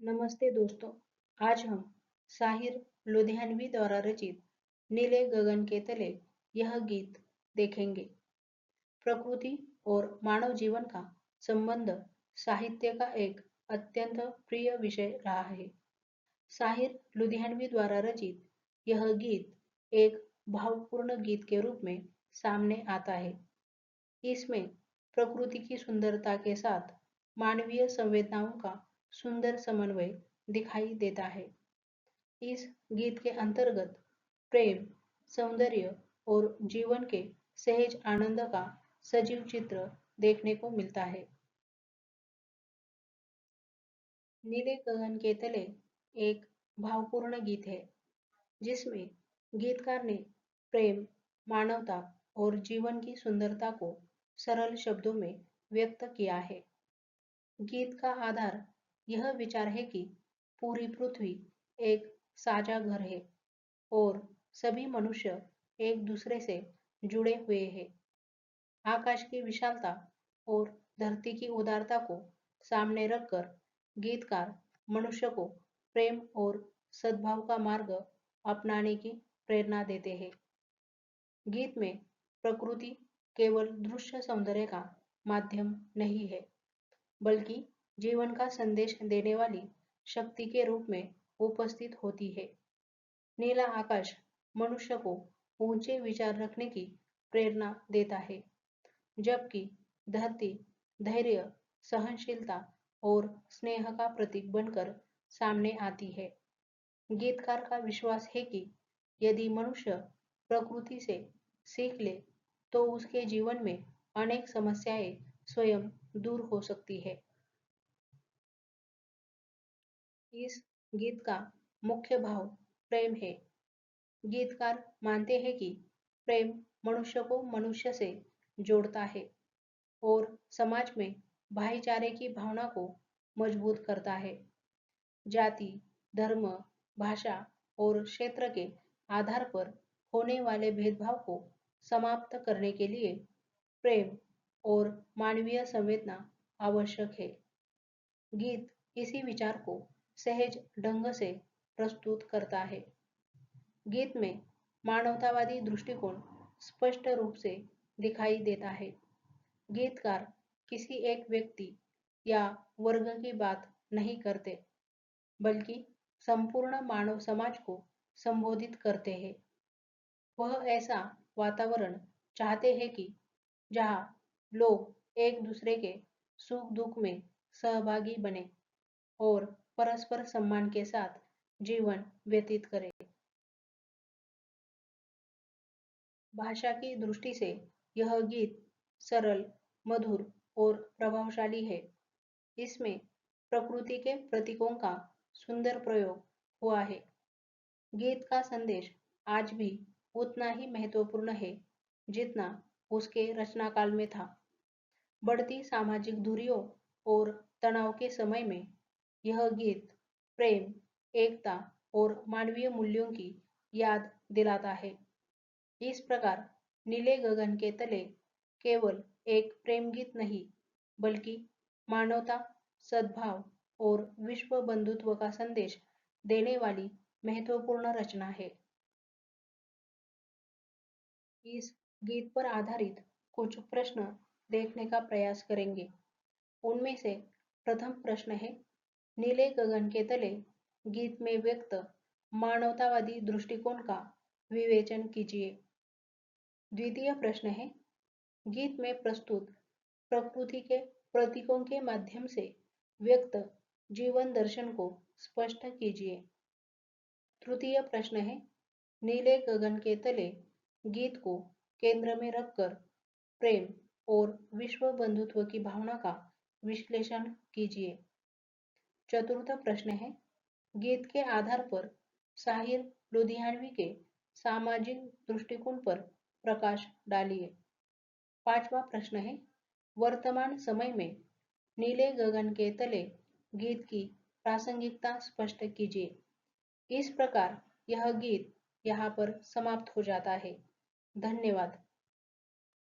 नमस्ते दोस्तों। आज हम साहिर लुधियानवी द्वारा रचित नीले गगन के तले यह गीत देखेंगे। प्रकृति और मानव जीवन का संबंध साहित्य का एक अत्यंत प्रिय विषय रहा है। साहिर लुधियानवी द्वारा रचित यह गीत एक भावपूर्ण गीत के रूप में सामने आता है। इसमें प्रकृति की सुंदरता के साथ मानवीय संवेदनाओं का सुंदर समन्वय दिखाई देता है। इस गीत के अंतर्गत प्रेम, सौंदर्य और जीवन के सहज आनंद का सजीव चित्र देखने को मिलता है। नीले गगन के तले एक भावपूर्ण गीत है जिसमें गीतकार ने प्रेम, मानवता और जीवन की सुंदरता को सरल शब्दों में व्यक्त किया है। गीत का आधार यह विचार है कि पूरी पृथ्वी एक साझा घर है और सभी मनुष्य एक दूसरे से जुड़े हुए हैं। आकाश की विशालता और धरती की उदारता को सामने रखकर गीतकार मनुष्य को प्रेम और सद्भाव का मार्ग अपनाने की प्रेरणा देते हैं। गीत में प्रकृति केवल दृश्य सौंदर्य का माध्यम नहीं है, बल्कि जीवन का संदेश देने वाली शक्ति के रूप में उपस्थित होती है। नीला आकाश मनुष्य को ऊंचे विचार रखने की प्रेरणा देता है, जबकि धरती धैर्य, सहनशीलता और स्नेह का प्रतीक बनकर सामने आती है। गीतकार का विश्वास है कि यदि मनुष्य प्रकृति से सीख ले, तो उसके जीवन में अनेक समस्याएं स्वयं दूर हो सकती है। इस गीत का मुख्य भाव प्रेम है। गीतकार मानते हैं कि प्रेम मनुष्य को मनुष्य से जोड़ता है और समाज में भाईचारे की भावना को मजबूत करता है। जाति, धर्म, भाषा और क्षेत्र के आधार पर होने वाले भेदभाव को समाप्त करने के लिए प्रेम और मानवीय संवेदना आवश्यक है। गीत इसी विचार को सहज ढंग से प्रस्तुत करता है। गीत में मानवतावादी दृष्टिकोण स्पष्ट रूप से दिखाई देता है। गीतकार किसी एक व्यक्ति या वर्ग की बात नहीं करते, बल्कि संपूर्ण मानव समाज को संबोधित करते हैं। वह ऐसा वातावरण चाहते हैं कि जहाँ लोग एक दूसरे के सुख दुख में सहभागी बने और परस्पर सम्मान के साथ जीवन व्यतीत करें। भाषा की दृष्टि से यह गीत सरल, मधुर और प्रभावशाली है। इसमें प्रकृति के प्रतीकों का सुंदर प्रयोग हुआ है। गीत का संदेश आज भी उतना ही महत्वपूर्ण है जितना उसके रचनाकाल में था। बढ़ती सामाजिक दूरियों और तनाव के समय में यह गीत प्रेम, एकता और मानवीय मूल्यों की याद दिलाता है। इस प्रकार नीले गगन के तले केवल एक प्रेम गीत नहीं, बल्कि मानवता, सद्भाव और विश्व बंधुत्व का संदेश देने वाली महत्वपूर्ण रचना है। इस गीत पर आधारित कुछ प्रश्न देखने का प्रयास करेंगे। उनमें से प्रथम प्रश्न है, नीले गगन के तले गीत में व्यक्त मानवतावादी दृष्टिकोण का विवेचन कीजिए। द्वितीय प्रश्न है, गीत में प्रस्तुत प्रकृति के प्रतीकों के माध्यम से व्यक्त जीवन दर्शन को स्पष्ट कीजिए। तृतीय प्रश्न है, नीले गगन के तले गीत को केंद्र में रखकर प्रेम और विश्व बंधुत्व की भावना का विश्लेषण कीजिए। चतुर्थ प्रश्न है, गीत के आधार पर साहिर लुधियानवी के सामाजिक दृष्टिकोण पर प्रकाश डालिए। पांचवा प्रश्न है, वर्तमान समय में नीले गगन के तले गीत की प्रासंगिकता स्पष्ट कीजिए। इस प्रकार यह गीत यहाँ पर समाप्त हो जाता है। धन्यवाद।